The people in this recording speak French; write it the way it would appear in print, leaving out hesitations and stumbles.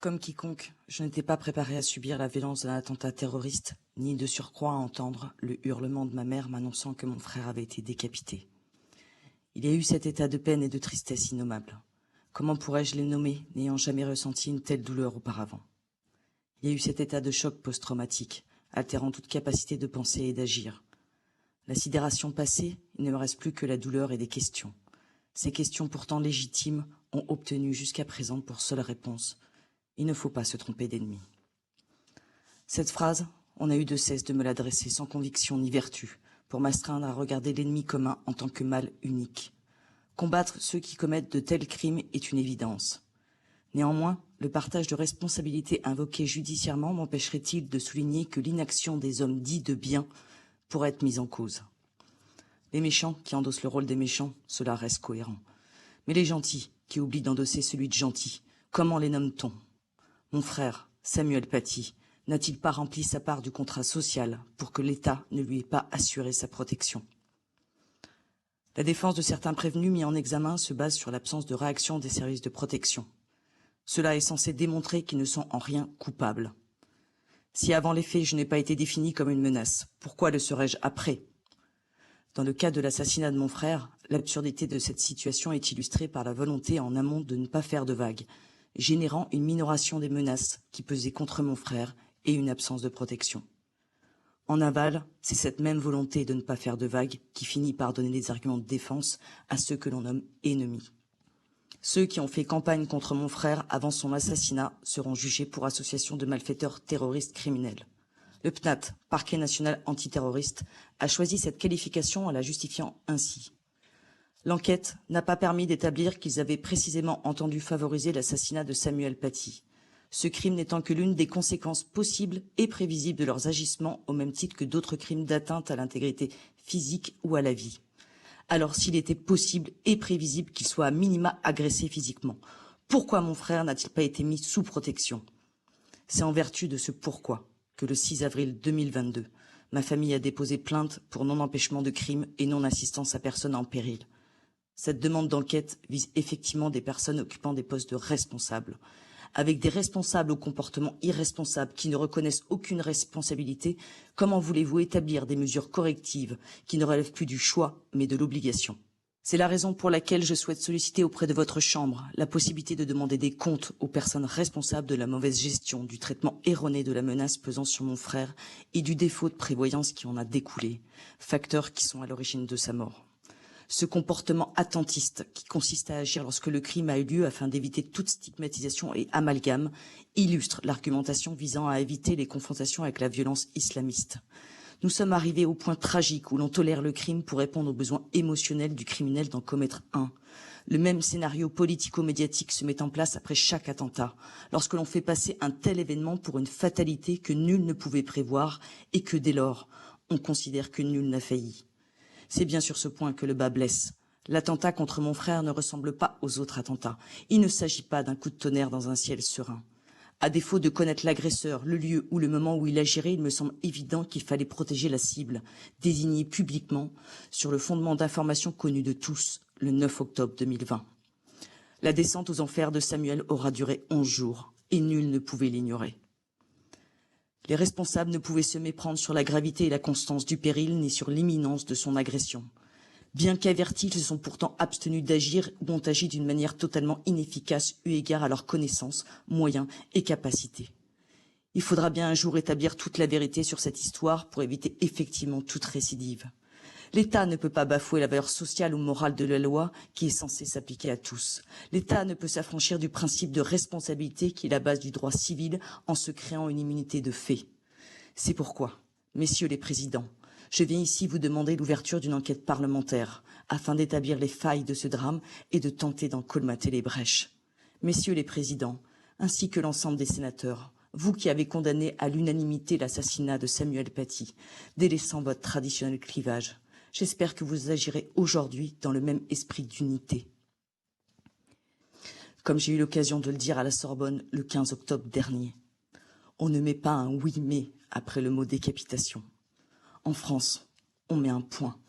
Comme quiconque, je n'étais pas préparé à subir la violence d'un attentat terroriste, ni de surcroît à entendre le hurlement de ma mère m'annonçant que mon frère avait été décapité. Il y a eu cet état de peine et de tristesse innommable. Comment pourrais-je les nommer, n'ayant jamais ressenti une telle douleur auparavant? Il y a eu cet état de choc post-traumatique, altérant toute capacité de penser et d'agir. La sidération passée, il ne me reste plus que la douleur et des questions. Ces questions pourtant légitimes ont obtenu jusqu'à présent pour seule réponse: il ne faut pas se tromper d'ennemi. Cette phrase, on n'a eu de cesse de me l'adresser sans conviction ni vertu, pour m'astreindre à regarder l'ennemi commun en tant que mal unique. Combattre ceux qui commettent de tels crimes est une évidence. Néanmoins, le partage de responsabilités invoqué judiciairement m'empêcherait-il de souligner que l'inaction des hommes dits de bien pourrait être mise en cause? Les méchants qui endossent le rôle des méchants, cela reste cohérent. Mais les gentils qui oublient d'endosser celui de gentil, comment les nomme-t-on? Mon frère, Samuel Paty, n'a-t-il pas rempli sa part du contrat social pour que l'État ne lui ait pas assuré sa protection? La défense de certains prévenus mis en examen se base sur l'absence de réaction des services de protection. Cela est censé démontrer qu'ils ne sont en rien coupables. Si avant les faits je n'ai pas été défini comme une menace, pourquoi le serais-je après? Dans le cas de l'assassinat de mon frère, l'absurdité de cette situation est illustrée par la volonté en amont de ne pas faire de vagues, générant une minoration des menaces qui pesaient contre mon frère et une absence de protection. En aval, c'est cette même volonté de ne pas faire de vagues qui finit par donner des arguments de défense à ceux que l'on nomme ennemis. Ceux qui ont fait campagne contre mon frère avant son assassinat seront jugés pour association de malfaiteurs terroristes criminels. Le PNAT, Parquet national antiterroriste, a choisi cette qualification en la justifiant ainsi. L'enquête n'a pas permis d'établir qu'ils avaient précisément entendu favoriser l'assassinat de Samuel Paty, ce crime n'étant que l'une des conséquences possibles et prévisibles de leurs agissements au même titre que d'autres crimes d'atteinte à l'intégrité physique ou à la vie. Alors s'il était possible et prévisible qu'il soit à minima agressé physiquement, pourquoi mon frère n'a-t-il pas été mis sous protection? C'est en vertu de ce pourquoi que le 6 avril 2022, ma famille a déposé plainte pour non-empêchement de crime et non-assistance à personne en péril. Cette demande d'enquête vise effectivement des personnes occupant des postes de responsables, avec des responsables au comportement irresponsable qui ne reconnaissent aucune responsabilité. Comment voulez-vous établir des mesures correctives qui ne relèvent plus du choix mais de l'obligation? C'est la raison pour laquelle je souhaite solliciter auprès de votre Chambre la possibilité de demander des comptes aux personnes responsables de la mauvaise gestion, du traitement erroné de la menace pesant sur mon frère et du défaut de prévoyance qui en a découlé, facteurs qui sont à l'origine de sa mort. Ce comportement attentiste qui consiste à agir lorsque le crime a eu lieu afin d'éviter toute stigmatisation et amalgame illustre l'argumentation visant à éviter les confrontations avec la violence islamiste. Nous sommes arrivés au point tragique où l'on tolère le crime pour répondre aux besoins émotionnels du criminel d'en commettre un. Le même scénario politico-médiatique se met en place après chaque attentat, lorsque l'on fait passer un tel événement pour une fatalité que nul ne pouvait prévoir et que dès lors, on considère que nul n'a failli. C'est bien sur ce point que le bas blesse. L'attentat contre mon frère ne ressemble pas aux autres attentats. Il ne s'agit pas d'un coup de tonnerre dans un ciel serein. À défaut de connaître l'agresseur, le lieu ou le moment où il agirait, il me semble évident qu'il fallait protéger la cible, désignée publiquement, sur le fondement d'informations connues de tous, le 9 octobre 2020. La descente aux enfers de Samuel aura duré 11 jours, et nul ne pouvait l'ignorer. Les responsables ne pouvaient se méprendre sur la gravité et la constance du péril, ni sur l'imminence de son agression. Bien qu'avertis, ils se sont pourtant abstenus d'agir ou ont agi d'une manière totalement inefficace eu égard à leurs connaissances, moyens et capacités. Il faudra bien un jour établir toute la vérité sur cette histoire pour éviter effectivement toute récidive. L'État ne peut pas bafouer la valeur sociale ou morale de la loi qui est censée s'appliquer à tous. L'État ne peut s'affranchir du principe de responsabilité qui est la base du droit civil en se créant une immunité de fait. C'est pourquoi, messieurs les présidents, je viens ici vous demander l'ouverture d'une enquête parlementaire afin d'établir les failles de ce drame et de tenter d'en colmater les brèches. Messieurs les présidents, ainsi que l'ensemble des sénateurs, vous qui avez condamné à l'unanimité l'assassinat de Samuel Paty, délaissant votre traditionnel clivage, j'espère que vous agirez aujourd'hui dans le même esprit d'unité. Comme j'ai eu l'occasion de le dire à la Sorbonne le 15 octobre dernier, on ne met pas un oui mais après le mot décapitation. En France, on met un point.